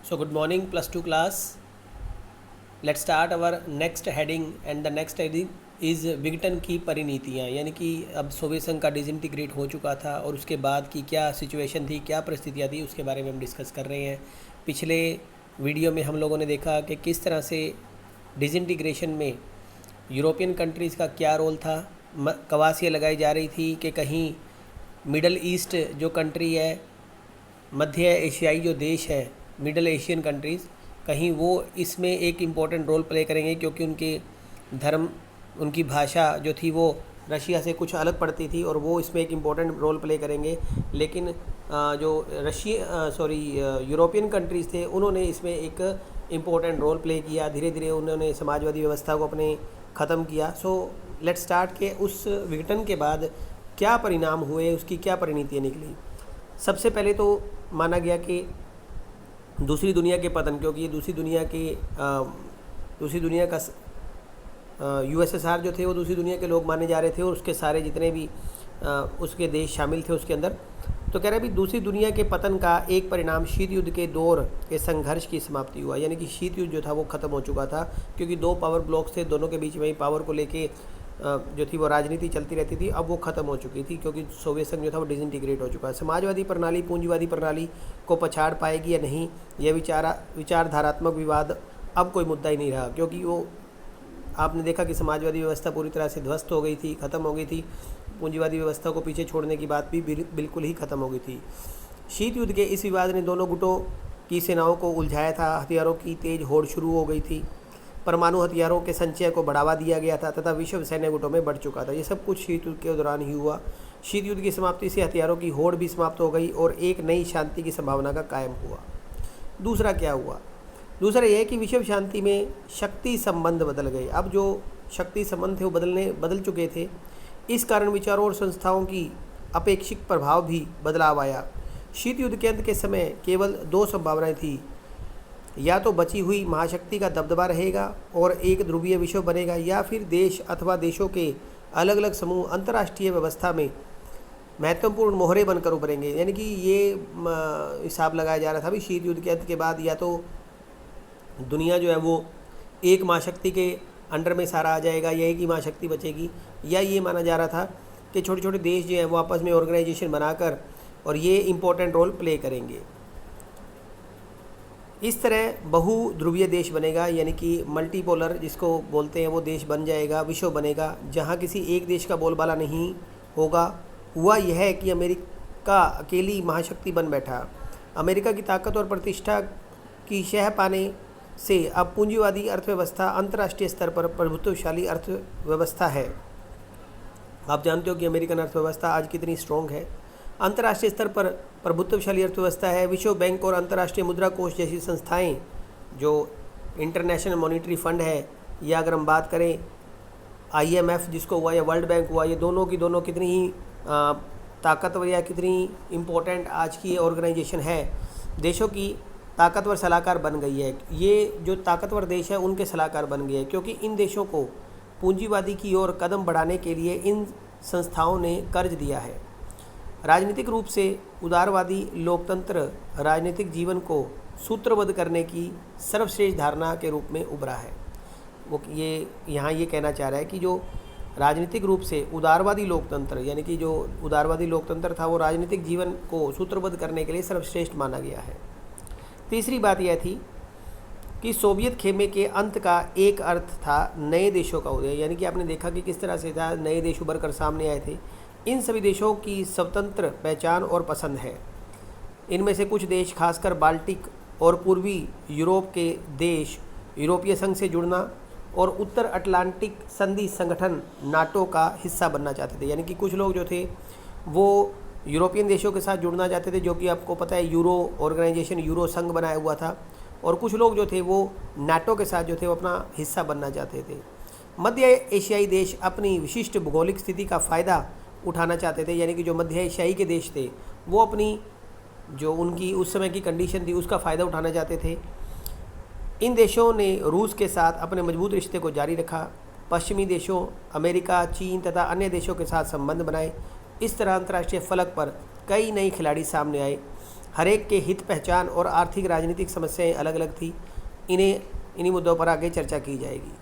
So good morning plus 2 class. Let's start our next heading and the next heading is विघटन की परिनीतियाँ। यानी कि अब सोवियत संघ का डिसइंटीग्रेट हो चुका था और उसके बाद की क्या सिचुएशन थी, क्या परिस्थितियाँ थी, उसके बारे में हम डिस्कस कर रहे हैं। पिछले वीडियो में हम लोगों ने देखा कि किस तरह से डिसइंटीग्रेशन में यूरोपियन कंट्रीज़ का क्या रोल था। कवासियाँ लगाई जा रही थी कि कहीं मिडल ईस्ट जो कंट्री है, मध्य एशियाई जो देश है, मिडल एशियन कंट्रीज़, कहीं वो इसमें एक इम्पॉर्टेंट रोल प्ले करेंगे क्योंकि उनके धर्म, उनकी भाषा जो थी वो रशिया से कुछ अलग पड़ती थी और वो इसमें एक इम्पॉर्टेंट रोल प्ले करेंगे। लेकिन जो यूरोपियन कंट्रीज़ थे उन्होंने इसमें एक इम्पॉर्टेंट रोल प्ले किया। धीरे धीरे उन्होंने समाजवादी व्यवस्था को अपने ख़त्म किया। सो लेट्स स्टार्ट के उस विघटन के बाद क्या परिणाम हुए, उसकी क्या परिणतियाँ निकली। सबसे पहले तो माना गया कि दूसरी दुनिया के पतन, क्योंकि ये दूसरी दुनिया का यूएसएसआर जो थे वो दूसरी दुनिया के लोग माने जा रहे थे और उसके सारे जितने भी उसके देश शामिल थे उसके अंदर। तो कह रहे भी दूसरी दुनिया के पतन का एक परिणाम शीत युद्ध के दौर के संघर्ष की समाप्ति हुआ। यानी कि शीत युद्ध जो था वो ख़त्म हो चुका था क्योंकि दो पावर ब्लॉक्स थे, दोनों के बीच में ही पावर को लेके जो थी वो राजनीति चलती रहती थी। अब वो ख़त्म हो चुकी थी क्योंकि सोवियत संघ जो था वो डिसइंटीग्रेट हो चुका है। समाजवादी प्रणाली पूंजीवादी प्रणाली को पछाड़ पाएगी या नहीं, यह विचारधारात्मक विवाद अब कोई मुद्दा ही नहीं रहा, क्योंकि वो आपने देखा कि समाजवादी व्यवस्था पूरी तरह से ध्वस्त हो गई थी, ख़त्म हो गई थी। पूंजीवादी व्यवस्था को पीछे छोड़ने की बात भी बिल्कुल ही ख़त्म हो गई थी। शीत युद्ध के इस विवाद ने दोनों गुटों की सेनाओं को उलझाया था। हथियारों की तेज होड़ शुरू हो गई थी। परमाणु हथियारों के संचय को बढ़ावा दिया गया था तथा विश्व सैन्य गुटों में बढ़ चुका था। ये सब कुछ शीत युद्ध के दौरान ही हुआ। शीत युद्ध की समाप्ति से हथियारों की होड़ भी समाप्त हो गई और एक नई शांति की संभावना का कायम हुआ। दूसरा क्या हुआ? दूसरा यह है कि विश्व शांति में शक्ति संबंध बदल गए। अब जो शक्ति संबंध थे वो बदल चुके थे। इस कारण विचारों और संस्थाओं की अपेक्षित प्रभाव भी बदलाव आया। शीत युद्ध के अंत के समय केवल दो संभावनाएं थी, या तो बची हुई महाशक्ति का दबदबा रहेगा और एक ध्रुवीय विश्व बनेगा, या फिर देश अथवा देशों के अलग अलग समूह अंतर्राष्ट्रीय व्यवस्था में महत्वपूर्ण मोहरे बनकर उभरेंगे। यानी कि ये हिसाब लगाया जा रहा था भी शीत युद्ध के अंत के बाद या तो दुनिया जो है वो एक महाशक्ति के अंडर में सारा आ जाएगा या एक ही महाशक्ति बचेगी, या ये माना जा रहा था कि छोटे छोटे देश जो हैं वो आपस में ऑर्गेनाइजेशन बनाकर और ये इम्पोर्टेंट रोल प्ले करेंगे। इस तरह बहुध्रुवीय देश बनेगा, यानी कि मल्टीपोलर जिसको बोलते हैं वो देश बन जाएगा, विश्व बनेगा जहाँ किसी एक देश का बोलबाला नहीं होगा। हुआ यह है कि अमेरिका अकेली महाशक्ति बन बैठा। अमेरिका की ताकत और प्रतिष्ठा की शह पाने से अब पूंजीवादी अर्थव्यवस्था अंतर्राष्ट्रीय स्तर पर प्रभुत्वशाली अर्थव्यवस्था है। आप जानते हो कि अमेरिकन अर्थव्यवस्था आज कितनी स्ट्रॉन्ग है, अंतर्राष्ट्रीय स्तर पर प्रभुत्वशाली अर्थव्यवस्था है। विश्व बैंक और अंतर्राष्ट्रीय मुद्रा कोष जैसी संस्थाएं, जो इंटरनेशनल मॉनिटरी फंड है, या अगर हम बात करें IMF जिसको हुआ या वर्ल्ड बैंक हुआ, ये दोनों की दोनों कितनी ही ताकतवर या कितनी इम्पोर्टेंट आज की ऑर्गेनाइजेशन है। देशों की ताकतवर सलाहकार बन गई है। ये जो ताकतवर देश है उनके सलाहकार बन गए हैं, क्योंकि इन देशों को पूंजीवादी की ओर कदम बढ़ाने के लिए इन संस्थाओं ने कर्ज दिया है। राजनीतिक रूप से उदारवादी लोकतंत्र राजनीतिक जीवन को सूत्रबद्ध करने की सर्वश्रेष्ठ धारणा के रूप में उभरा है। वो ये यहाँ ये कहना चाह रहा है कि जो राजनीतिक रूप से उदारवादी लोकतंत्र, यानी कि जो उदारवादी लोकतंत्र था वो राजनीतिक जीवन को सूत्रबद्ध करने के लिए सर्वश्रेष्ठ माना गया है। तीसरी बात यह थी कि सोवियत खेमे के अंत का एक अर्थ था नए देशों का उदय। यानी कि आपने देखा कि किस तरह से था, नए देश उभर कर सामने आए थे। इन सभी देशों की स्वतंत्र पहचान और पसंद है। इनमें से कुछ देश, खासकर बाल्टिक और पूर्वी यूरोप के देश, यूरोपीय संघ से जुड़ना और उत्तर अटलांटिक संधि संगठन नाटो का हिस्सा बनना चाहते थे। यानी कि कुछ लोग जो थे वो यूरोपियन देशों के साथ जुड़ना चाहते थे, जो कि आपको पता है यूरो ऑर्गेनाइजेशन, यूरो संघ बनाया हुआ था, और कुछ लोग जो थे वो नाटो के साथ जो थे वो अपना हिस्सा बनना चाहते थे। मध्य एशियाई देश अपनी विशिष्ट भौगोलिक स्थिति का फ़ायदा उठाना चाहते थे। यानी कि जो मध्य एशियाई के देश थे वो अपनी जो उनकी उस समय की कंडीशन थी उसका फ़ायदा उठाना चाहते थे। इन देशों ने रूस के साथ अपने मजबूत रिश्ते को जारी रखा। पश्चिमी देशों अमेरिका, चीन तथा अन्य देशों के साथ संबंध बनाए। इस तरह अंतर्राष्ट्रीय फलक पर कई नए खिलाड़ी सामने आए। हर एक के हित, पहचान और आर्थिक राजनीतिक समस्याएं अलग अलग थी। इन्हीं मुद्दों पर आगे चर्चा की जाएगी।